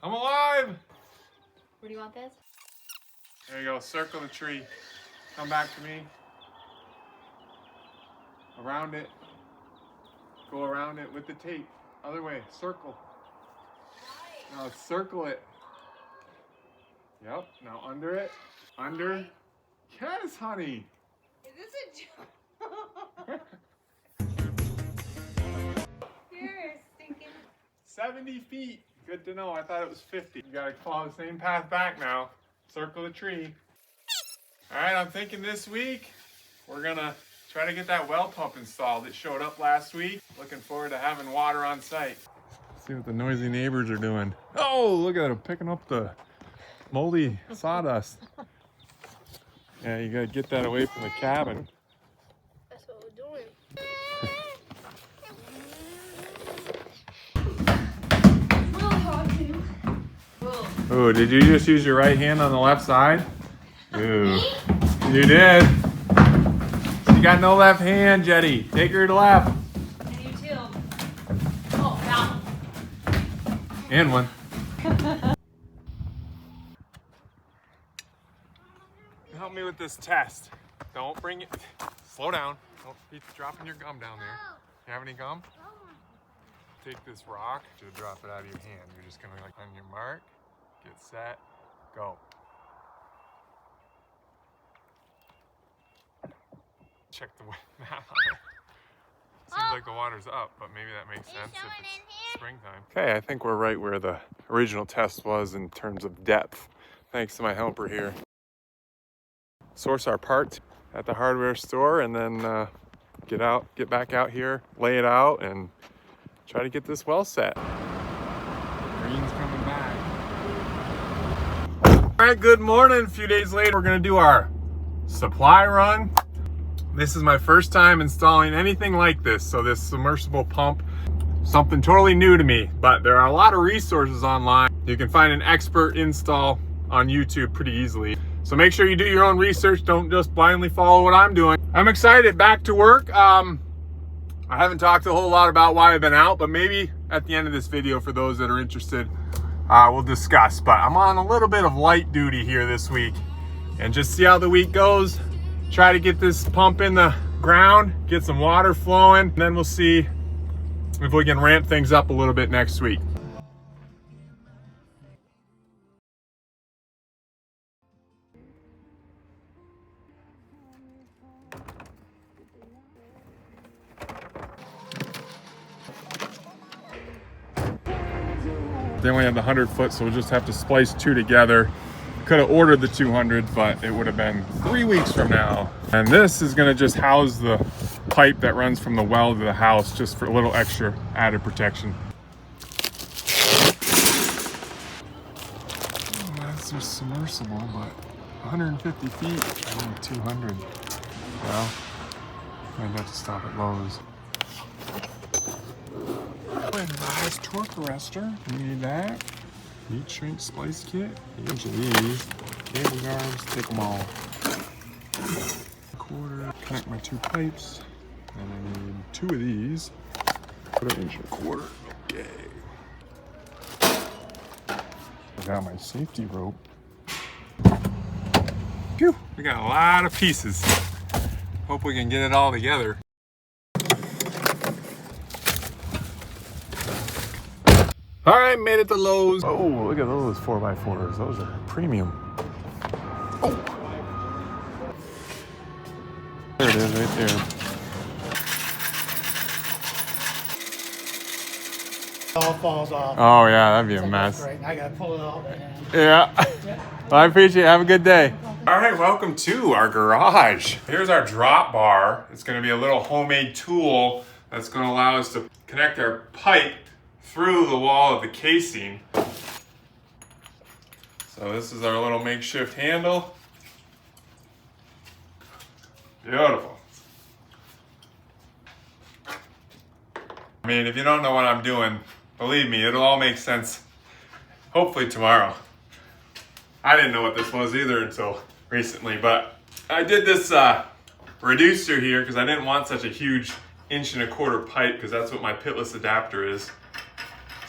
I'm alive! Where do you want this? There you go, circle the tree. Come back to me. Around it. Go around it with the tape. Other way, circle. Now circle it. Yep, now under it. Under. Yes, honey. Is this a joke? You're stinking. 70 feet. Good to know. I thought it was 50. You gotta follow the same path back now. Circle the tree. All right, I'm thinking this week we're gonna try to get that well pump installed. It showed up last week. Looking forward to having water on site. See what the noisy neighbors are doing. Oh, look at them picking up the moldy sawdust. Yeah, you gotta get that away from the cabin. That's what we're doing. Oh, did you just use your right hand on the left side? Ooh, you did. You got no left hand, Jetty. Take her to left. And you too. Oh, that one. And one. Help me with this test. Don't bring it. Slow down. Don't be dropping your gum down there. You have any gum? Take this rock. You'll drop it out of your hand. You're just gonna like on your mark, get set, go. Check the map on it. Seems like the water's up, but maybe that makes sense if it's springtime. Okay, I think we're right where the original test was in terms of depth. Thanks to my helper here. Source our parts at the hardware store and then get back out here, lay it out, and try to get this well set. Green's coming back. All right, good morning. A few days later, we're gonna do our supply run. This is my first time installing anything like this. So this submersible pump, something totally new to me, but there are a lot of resources online. You can find an expert install on YouTube pretty easily. So make sure you do your own research. Don't just blindly follow what I'm doing. I'm excited, back to work. I haven't talked a whole lot about why I've been out, but maybe at the end of this video, for those that are interested, we'll discuss. But I'm on a little bit of light duty here this week, and just see how the week goes. Try to get this pump in the ground, get some water flowing, and then we'll see if we can ramp things up a little bit next week. They only have the 100 foot, so we'll just have to splice two together. Could have ordered the 200, but it would have been 3 weeks from now. And this is gonna just house the pipe that runs from the well to the house, just for a little extra added protection. Oh, that's just submersible, but 150 feet, I think 200. Well, might have to stop at Lowe's. Nice torque arrestor. You need that. Heat shrink splice kit. Each of these. Cable guards. Take them all. Quarter. Connect my two pipes. And I need two of these. Put an inch and a quarter. Okay. I got my safety rope. Phew. We got a lot of pieces. Hope we can get it all together. All right, made it to Lowe's. Oh, look at those 4x4s. Those are premium. Oh. There it is right there. All falls off. Oh yeah, that'd be a mess. Right, I gotta pull it off. Yeah. Well, I appreciate it. Have a good day. All right, welcome to our garage. Here's our drop bar. It's gonna be a little homemade tool that's gonna allow us to connect our pipe through the wall of the casing. So this is our little makeshift handle. Beautiful. I mean, if you don't know what I'm doing, believe me, it'll all make sense hopefully tomorrow. I didn't know what this was either until recently, but I did this reducer here because I didn't want such a huge 1.25 inch pipe, because that's what my pitless adapter is.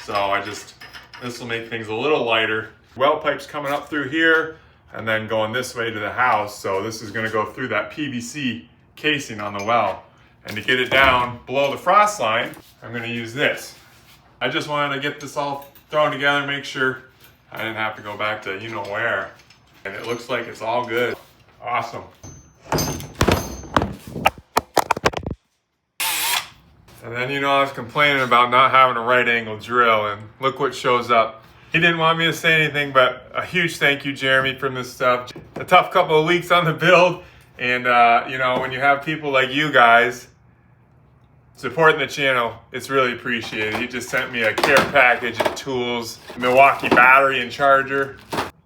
So I just This will make things a little lighter. Well pipe's coming up through here and then going this way to the house. So this is gonna go through that PVC casing on the well. And to get it down below the frost line, I'm gonna use this. I just wanted to get this all thrown together, make sure I didn't have to go back to you know where. And it looks like it's all good. Awesome. And then, you know, I was complaining about not having a right angle drill, and look what shows up. He didn't want me to say anything, but a huge thank you, Jeremy, from this stuff. A tough couple of weeks on the build, and you know, when you have people like you guys supporting the channel, it's really appreciated. He just sent me a care package of tools, Milwaukee battery and charger.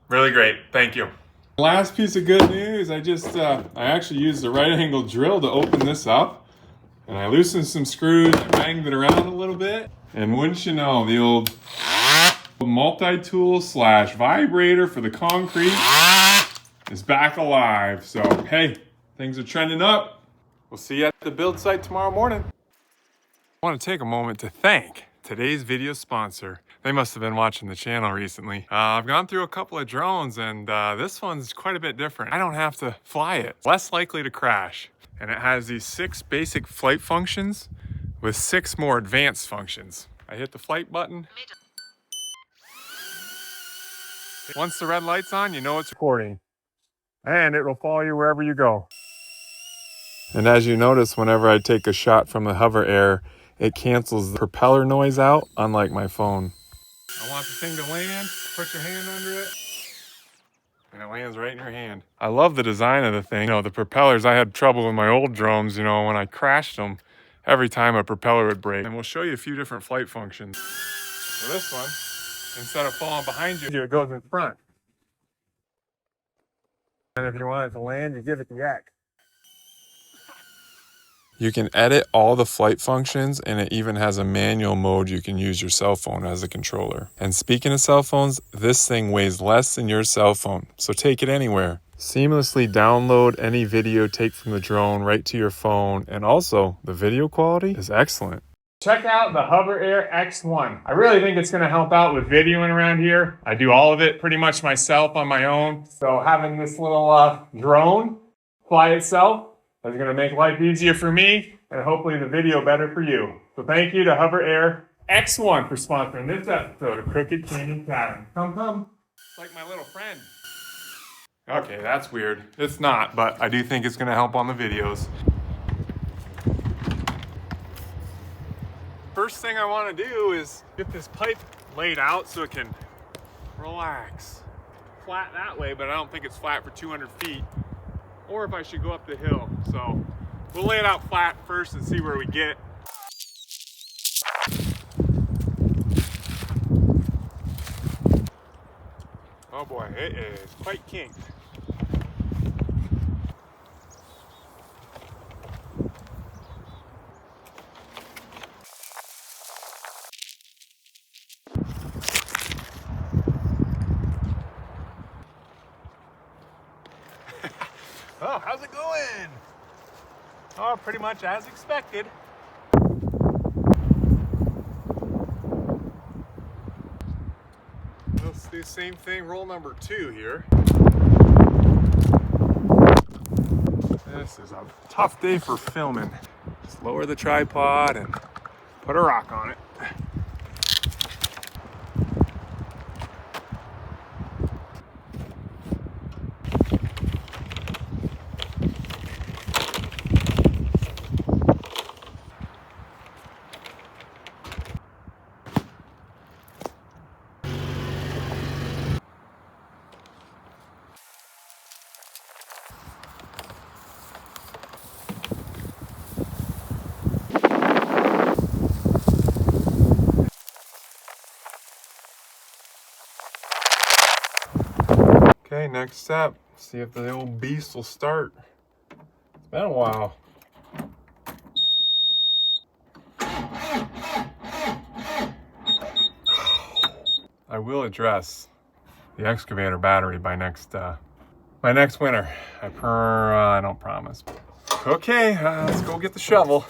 Really great, thank you. Last piece of good news, I actually used the right angle drill to open this up. And I loosened some screws, I banged it around a little bit. And wouldn't you know, the old multi-tool / vibrator for the concrete is back alive. So, hey, things are trending up. We'll see you at the build site tomorrow morning. I want to take a moment to thank today's video sponsor. They must have been watching the channel recently. I've gone through a couple of drones, and this one's quite a bit different. I don't have to fly it. Less likely to crash. And it has these 6 basic flight functions with 6 more advanced functions. I hit the flight button. Once the red light's on, you know it's recording. And it will follow you wherever you go. And as you notice, whenever I take a shot from the HOVERAir, it cancels the propeller noise out, unlike my phone. I want the thing to land, put your hand under it. And it lands right in your hand. I love the design of the thing. You know, the propellers, I had trouble with my old drones, you know, when I crashed them, every time a propeller would break. And we'll show you a few different flight functions. So this one, instead of falling behind you, it goes in front. And if you want it to land, you give it the X. You can edit all the flight functions, and it even has a manual mode you can use your cell phone as a controller. And speaking of cell phones, this thing weighs less than your cell phone, so take it anywhere. Seamlessly download any video take from the drone right to your phone, and also the video quality is excellent. Check out the HOVERAir X1. I really think it's going to help out with videoing around here. I do all of it pretty much myself on my own, so having this little drone fly itself is going to make life easier for me, and hopefully the video better for you. So thank you to HOVERAir X1 for sponsoring this episode of Crooked Canyon Cabin. Come. It's like my little friend. Okay, that's weird. It's not, but I do think it's going to help on the videos. First thing I want to do is get this pipe laid out so it can relax. Flat that way, but I don't think it's flat for 200 feet. Or if I should go up the hill. So we'll lay it out flat first and see where we get. Oh boy, it is quite kinked. Oh, how's it going? Oh, pretty much as expected. Let's do the same thing, roll number 2 here. This is a tough day for filming. Just lower the tripod and put a rock on it. Okay, next step, see if the old beast will start. It's been a while. I will address the excavator battery by next winter. I don't promise. Okay, let's go get the shovel.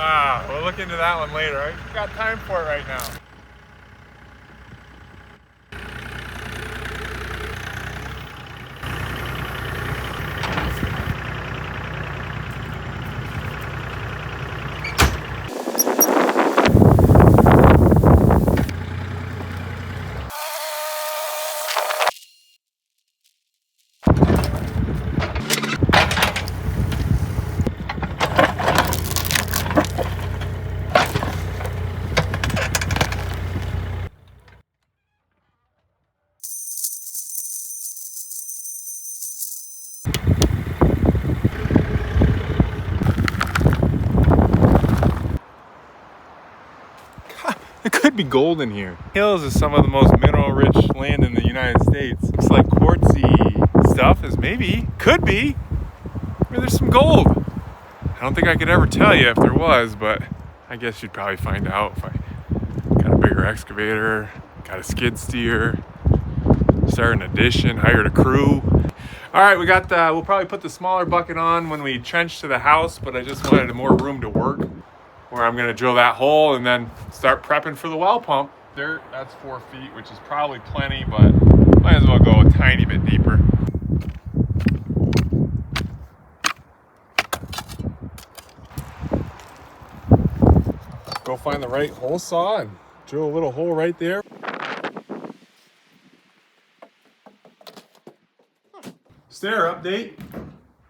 Wow, we'll look into that one later. I've got time for it right now. It could be gold in here. Hills is some of the most mineral-rich land in the United States. Looks like quartzy stuff is could be. Maybe there's some gold. I don't think I could ever tell you if there was, but I guess you'd probably find out if I got a bigger excavator, got a skid steer, started an addition, hired a crew. All right, we'll probably put the smaller bucket on when we trench to the house, but I just wanted more room to work, where I'm gonna drill that hole and then start prepping for the well pump. Dirt, that's 4 feet, which is probably plenty, but might as well go a tiny bit deeper. Go find the right hole saw and drill a little hole right there. Stair update.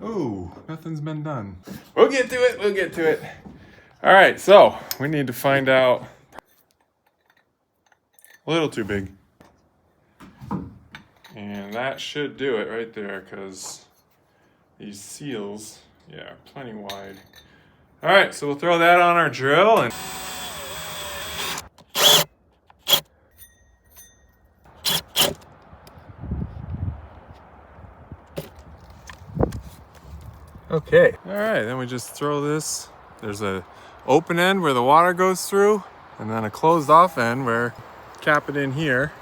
Ooh, nothing's been done. We'll get to it. All right, so we need to find out. A little too big. And that should do it right there, because these seals, yeah, are plenty wide. All right, so we'll throw that on our drill and okay. All right, then we just throw this. There's a open end where the water goes through, and then a closed off end where cap it in here.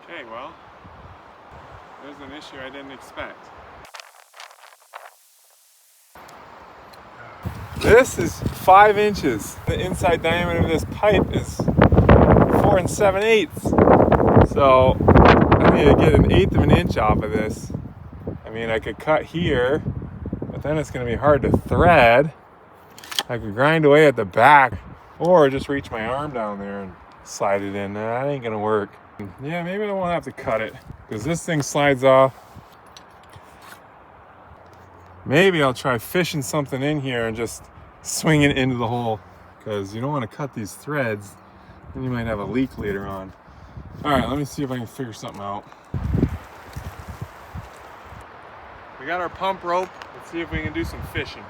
Okay, well, there's an issue I didn't expect. This is 5 inches. The inside diameter of this pipe is 4 7/8. So I need to get 1/8 of an inch off of this. I mean, I could cut here, but then it's gonna be hard to thread. I could grind away at the back, or just reach my arm down there and slide it in. That ain't gonna work. Yeah, maybe I won't have to cut it, because this thing slides off. Maybe I'll try fishing something in here and just swing it into the hole, because you don't want to cut these threads, then you might have a leak later on. All right, let me see if I can figure something out. We got our pump rope. Let's see if we can do some fishing.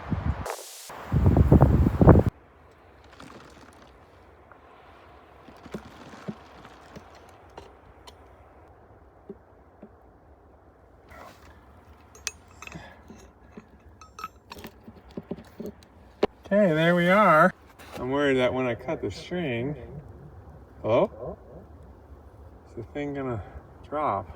Okay, there we are. I'm worried that when I cut the string, hello? Is the thing gonna drop?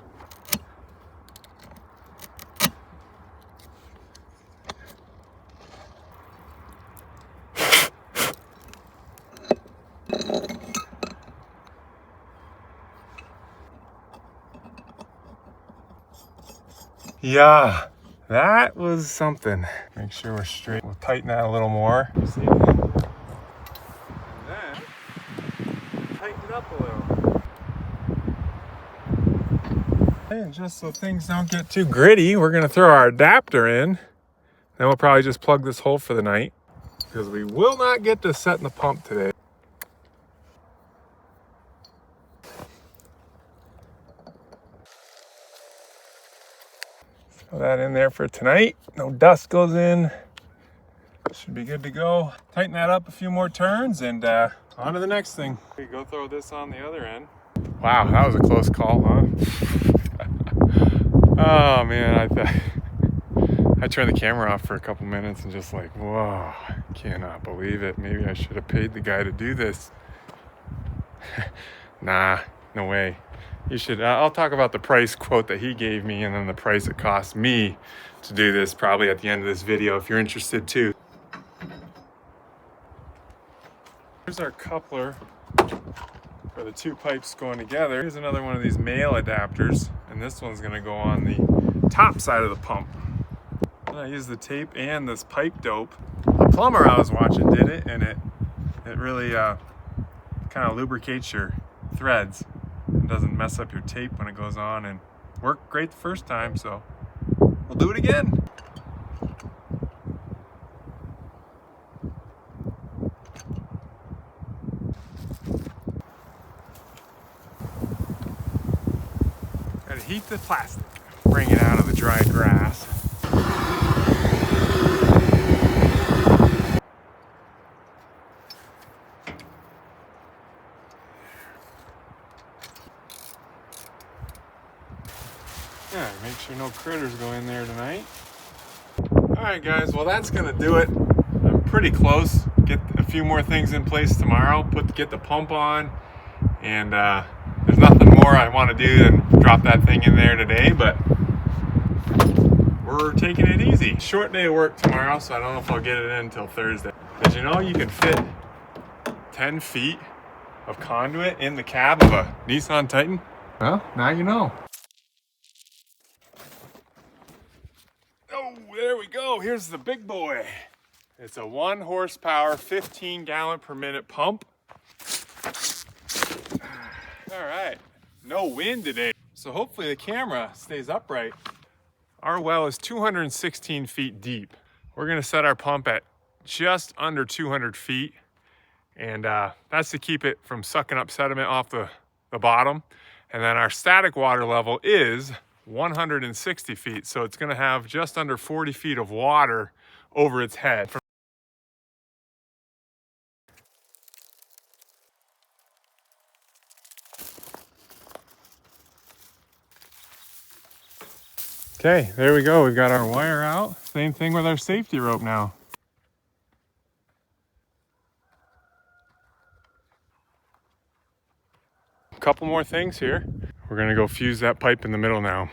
Yeah. That was something. Make sure we're straight. We'll tighten that a little more. See. And then tighten it up a little. And just so things don't get too gritty, we're gonna throw our adapter in. Then we'll probably just plug this hole for the night, because we will not get to setting the pump today. Throw that in there for tonight. No dust goes in. Should be good to go. Tighten that up a few more turns and on to the next thing. Okay, go throw this on the other end. Wow, that was a close call, huh? Oh man, I turned the camera off for a couple minutes and just like, whoa, cannot believe it. Maybe I should have paid the guy to do this. Nah, no way. You should, I'll talk about the price quote that he gave me and then the price it cost me to do this probably at the end of this video if you're interested too. Here's our coupler for the two pipes going together. Here's another one of these male adapters, and this one's gonna go on the top side of the pump. And I used the tape and this pipe dope. The plumber I was watching did it, and it really kind of lubricates your threads and doesn't mess up your tape when it goes on, and worked great the first time, so we'll do it again. Gotta heat the plastic, bring it out of the dry grass. Yeah, make sure no critters go in there tonight. Alright guys, well that's gonna do it. I'm pretty close. Get a few more things in place tomorrow, get the pump on, and there's nothing more I want to do than drop that thing in there today, but we're taking it easy. Short day of work tomorrow, so I don't know if I'll get it in until Thursday. Did you know you can fit 10 feet of conduit in the cab of a Nissan Titan? Well, now you know. Oh, there we go. Here's the big boy. It's a 1 horsepower, 15 gallon per minute pump. All right, no wind today. So hopefully the camera stays upright. Our well is 216 feet deep. We're gonna set our pump at just under 200 feet. And that's to keep it from sucking up sediment off the bottom. And then our static water level is 160 feet. So it's gonna have just under 40 feet of water over its head. Okay, there we go. We've got our wire out. Same thing with our safety rope now. A couple more things here. We're gonna go fuse that pipe in the middle now.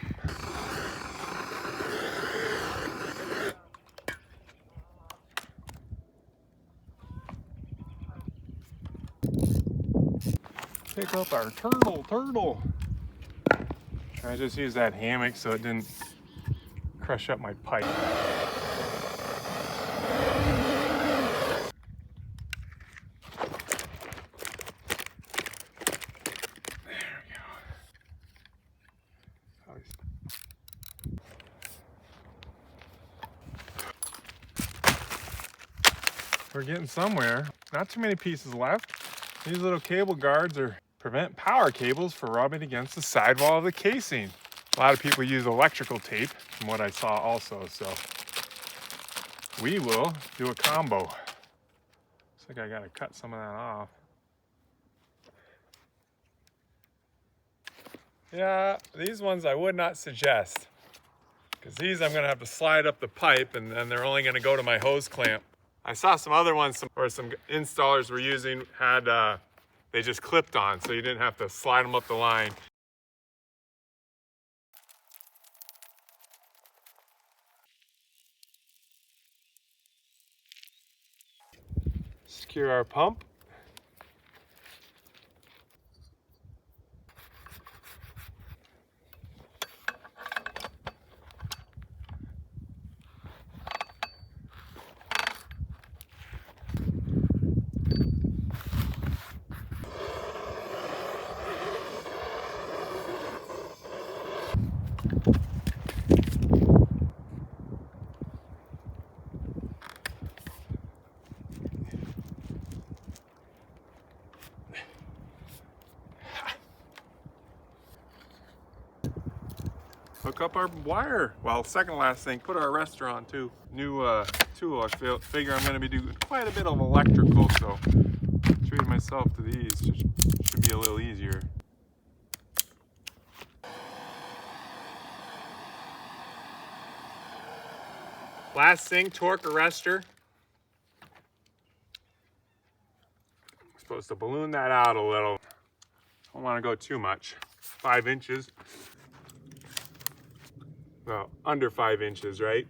Pick up our turtle. I just used that hammock so it didn't crush up my pipe. There we go. We're getting somewhere. Not too many pieces left. These little cable guards prevent power cables from rubbing against the sidewall of the casing. A lot of people use electrical tape, from what I saw also, so we will do a combo. Looks like I gotta cut some of that off. Yeah, these ones I would not suggest, because these I'm gonna have to slide up the pipe and then they're only gonna go to my hose clamp. I saw some other ones some installers were using had they just clipped on, so you didn't have to slide them up the line. Secure our pump. Hook up our wire. Well, second last thing, put our arrestor on too. New tool. I figure I'm gonna be doing quite a bit of electrical, so treating myself to these should be a little easier. Last thing, torque arrestor. Supposed to balloon that out a little. Don't want to go too much. 5 inches. Well, under 5 inches, right?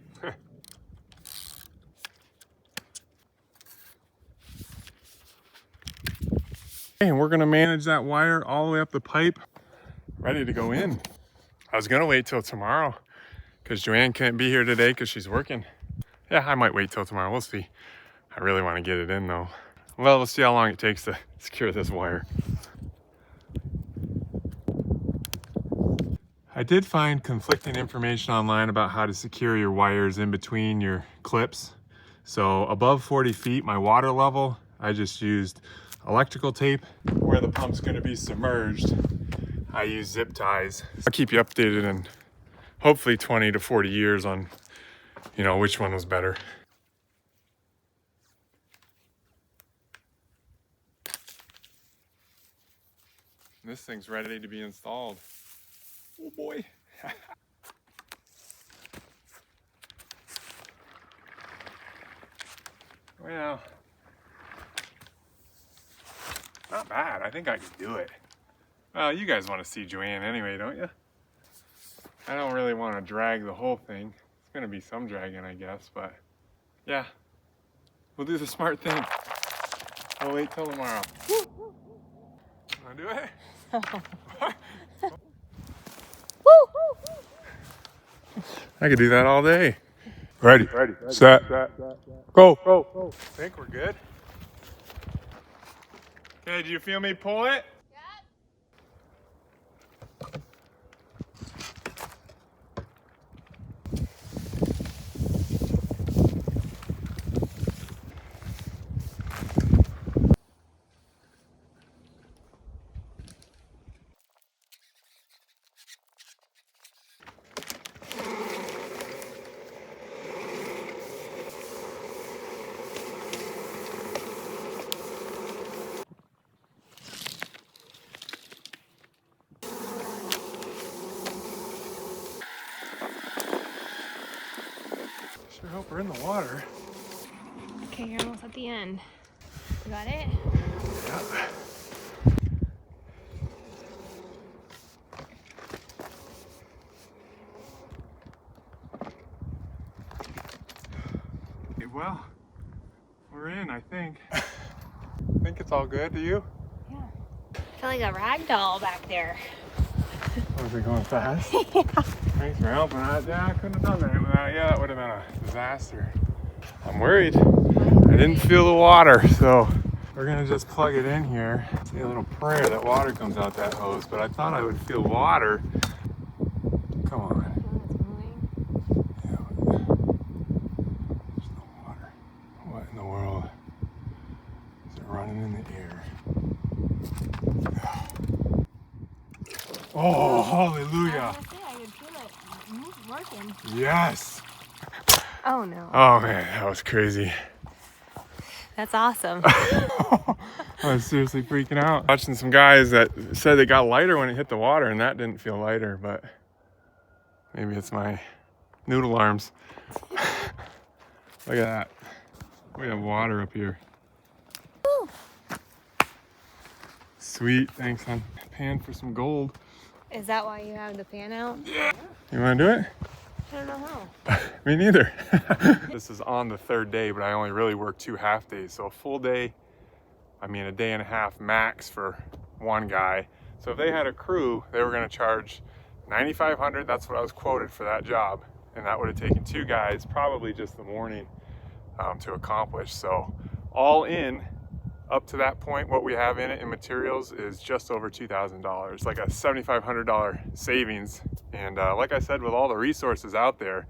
And we're gonna manage that wire all the way up the pipe, ready to go in. I was gonna wait till tomorrow because Joanne can't be here today because she's working. Yeah, I might wait till tomorrow, we'll see. I really want to get it in though. Well, we'll see how long it takes to secure this wire. I did find conflicting information online about how to secure your wires in between your clips. So above 40 feet, my water level, I just used electrical tape. Where the pump's gonna be submerged, I use zip ties. I'll keep you updated in hopefully 20 to 40 years on, you know, which one was better. This thing's ready to be installed. Oh boy. Well, not bad. I think I could do it. Well, you guys want to see Joanne anyway, don't you? I don't really want to drag the whole thing. It's going to be some dragging, I guess, but yeah. We'll do the smart thing. We'll wait till tomorrow. Want to do it? I could do that all day. Ready, set, go. I think we're good. Okay, do you feel me pull it? Sure hope we're in the water. Okay, you're almost at the end. You got it? Yeah. Okay, well, we're in, I think. I think it's all good. Do you? Yeah. I feel like a rag doll back there. Was it going fast? Yeah. Thanks for helping out. Yeah, I couldn't have done that without you. That would have been a disaster. I'm worried. I didn't feel the water, so we're gonna just plug it in here. Say a little prayer that water comes out that hose, but I thought I would feel water. Come on. Yeah, there's no water. What in the world? Is it running in the air? Oh, hallelujah. I could feel it working. Yes. Oh no. Oh man, that was crazy. That's awesome. I was seriously freaking out. Watching some guys that said it got lighter when it hit the water, and that didn't feel lighter, but maybe it's my noodle arms. Look at that. We have water up here. Woo. Sweet, thanks, hon. Pan for some gold. Is that why you have the pan out? Yeah. You want to do it? I don't know how. Me neither. This is on the 3rd day, but I only really work 2 half days. So a full day, I mean a day and a half max for one guy. So if they had a crew, they were gonna charge $9,500. That's what I was quoted for that job. And that would have taken 2 guys, probably just the morning to accomplish. So all in, up to that point, what we have in it in materials is just over $2,000, like a $7,500 savings. And like I said, with all the resources out there,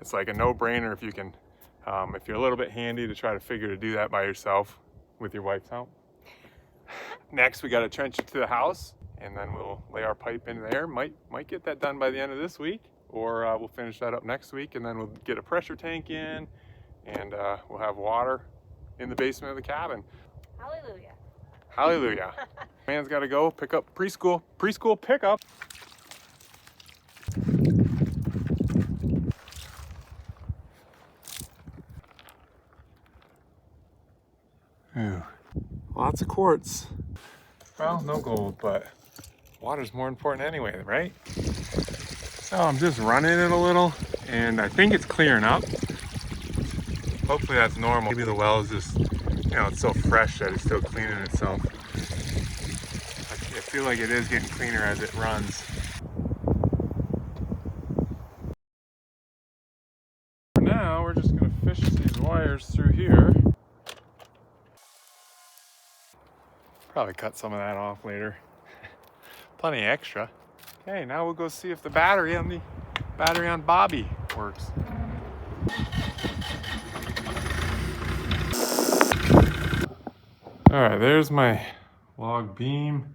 it's like a no-brainer if you can, if you're a little bit handy to try to figure to do that by yourself with your wife's help. Next, we got to trench it to the house, and then we'll lay our pipe in there. Might get that done by the end of this week, or we'll finish that up next week, and then we'll get a pressure tank in, and we'll have water in the basement of the cabin. Hallelujah. Hallelujah. Man's got to go pick up preschool pickup. Ooh, lots of quartz. Well, no gold, but water's more important anyway, right? So I'm just running it a little, and I think it's clearing up. Hopefully that's normal. Maybe the well is just, you know, it's so fresh that it's still cleaning itself. I feel like it is getting cleaner as it runs. For now, we're just gonna fish these wires through here. Probably cut some of that off later. Plenty extra. Okay, now we'll go see if the battery on Bobby works. All right, there's my log beam.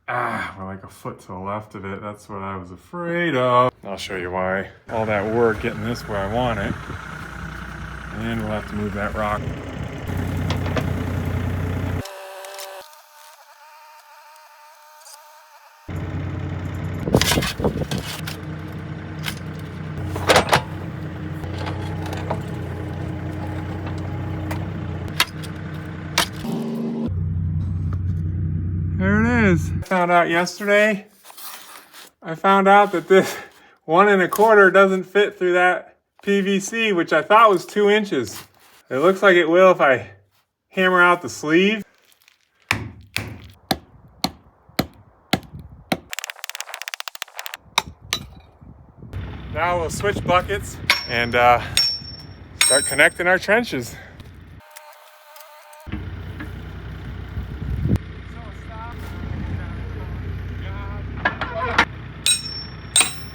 We're like a foot to the left of it. That's what I was afraid of. I'll show you why. All that work getting this where I want it. And we'll have to move that rock. There it is. I found out yesterday. I found out that this 1 1/4 doesn't fit through that PVC, which I thought was 2 inches. It looks like it will if I hammer out the sleeve. Now we'll switch buckets and start connecting our trenches.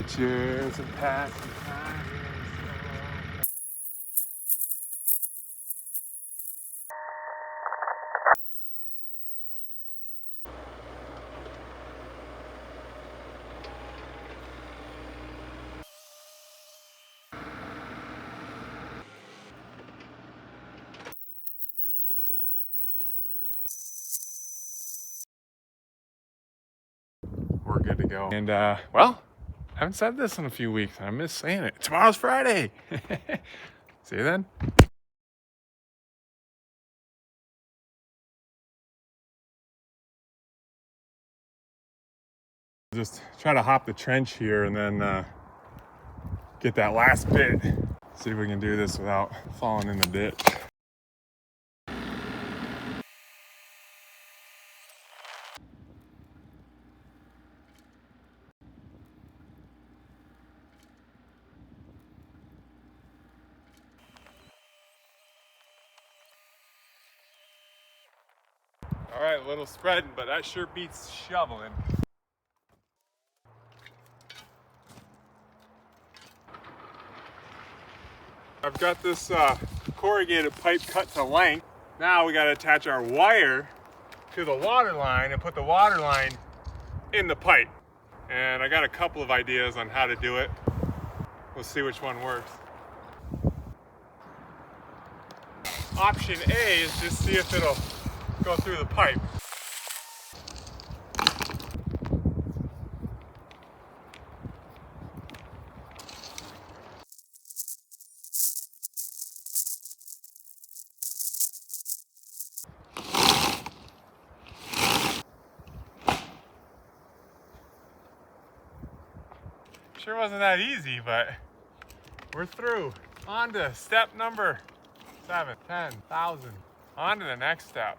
Cheers and pass the time. We're good to go. And well, I haven't said this in a few weeks. I miss saying it. Tomorrow's Friday. See you then. Just try to hop the trench here and then get that last bit. See if we can do this without falling in the ditch. All right, a little spreading, but that sure beats shoveling. I've got this corrugated pipe cut to length. Now we got to attach our wire to the water line and put the water line in the pipe. And I got a couple of ideas on how to do it. We'll see which one works. Option A is just see if it'll go through the pipe. Sure wasn't that easy, but we're through. On to step number 7, 10,000. On to the next step.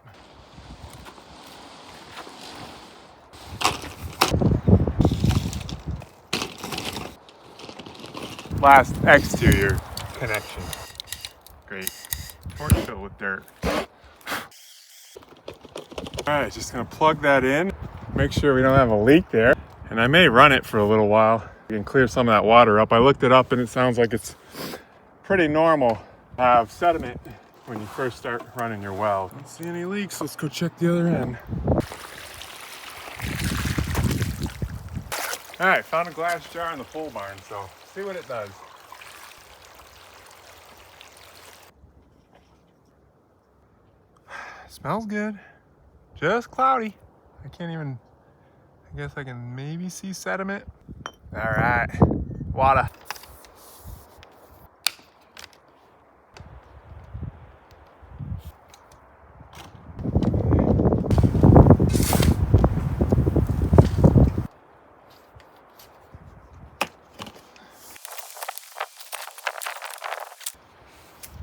Last exterior connection. Great. Torch filled with dirt. All right, just gonna plug that in. Make sure we don't have a leak there. And I may run it for a little while. You can clear some of that water up. I looked it up and it sounds like it's pretty normal to have sediment when you first start running your well. Don't see any leaks. Let's go check the other end. All right, found a glass jar in the pole barn, so see what it does. Smells good. Just cloudy. I guess I can maybe see sediment. All right, water.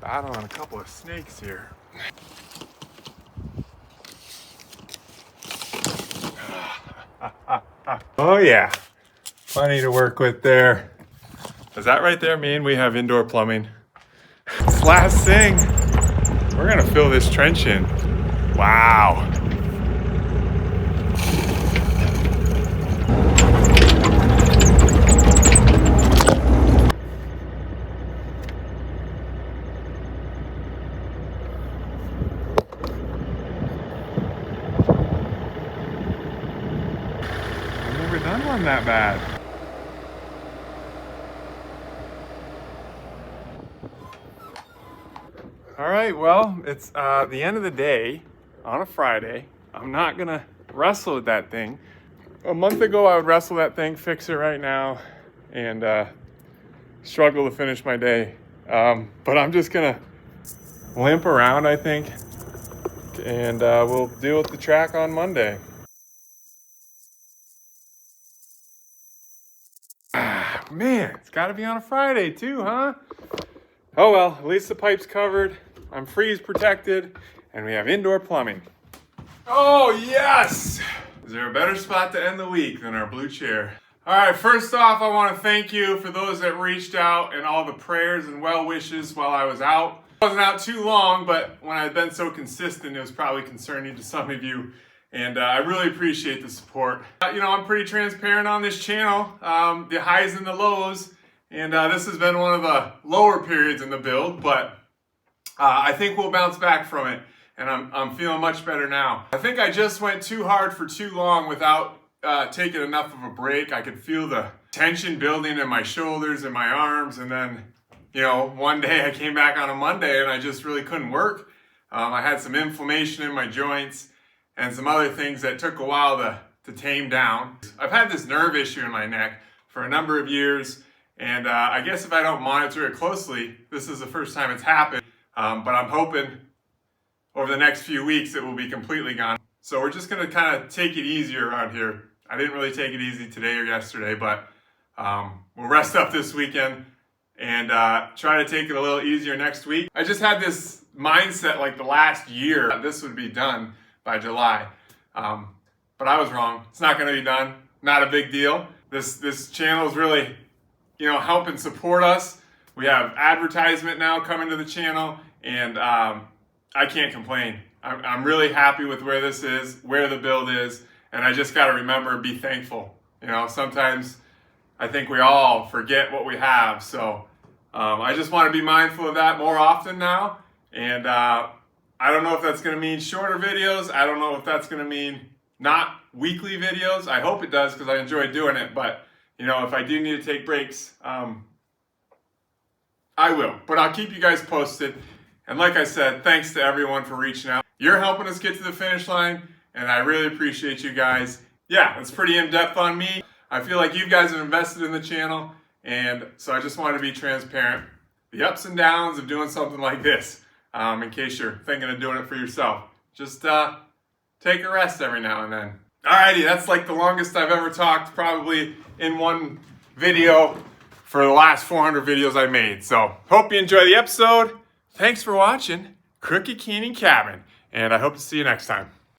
Battling a couple of snakes here. Oh yeah, plenty to work with there. Does that right there mean we have indoor plumbing? This last thing, we're gonna fill this trench in. Wow. I've never done one that bad. All right, well, it's the end of the day on a Friday. I'm not gonna wrestle with that thing. A month ago, I would wrestle that thing, fix it right now, and struggle to finish my day. But I'm just gonna limp around, I think, and we'll deal with the track on Monday. Man, it's gotta be on a Friday too, huh? Oh well, at least the pipe's covered, I'm freeze protected, and we have indoor plumbing. Oh yes! Is there a better spot to end the week than our blue chair? All right, first off, I want to thank you for those that reached out and all the prayers and well wishes while I was out. I wasn't out too long, but when I've been so consistent, it was probably concerning to some of you. And I really appreciate the support. You know, I'm pretty transparent on this channel, the highs and the lows. And this has been one of the lower periods in the build, but I think we'll bounce back from it. And I'm feeling much better now. I think I just went too hard for too long without taking enough of a break. I could feel the tension building in my shoulders and my arms. And then, you know, one day I came back on a Monday and I just really couldn't work. I had some inflammation in my joints and some other things that took a while to tame down. I've had this nerve issue in my neck for a number of years. And I guess if I don't monitor it closely, this is the first time it's happened. But I'm hoping over the next few weeks it will be completely gone. So we're just gonna kind of take it easier around here. I didn't really take it easy today or yesterday, but we'll rest up this weekend and try to take it a little easier next week. I just had this mindset like the last year that this would be done by July. But I was wrong. It's not gonna be done. Not a big deal. This channel is really, you know, helping support us. We have advertisement now coming to the channel, and I can't complain. I'm really happy with where this is, where the build is, and I just got to remember, be thankful. You know, sometimes I think we all forget what we have, so I just want to be mindful of that more often now, and I don't know if that's going to mean shorter videos. I don't know if that's going to mean not weekly videos. I hope it does because I enjoy doing it, but you know, if I do need to take breaks, I will, but I'll keep you guys posted. And like I said, thanks to everyone for reaching out. You're helping us get to the finish line, and I really appreciate you guys. Yeah, it's pretty in-depth on me. I feel like you guys have invested in the channel, and so I just wanted to be transparent. The ups and downs of doing something like this, in case you're thinking of doing it for yourself. Just take a rest every now and then. Alrighty, that's like the longest I've ever talked, probably in one video for the last 400 videos I made. So, hope you enjoy the episode. Thanks for watching Crooked Canyon Cabin, and I hope to see you next time.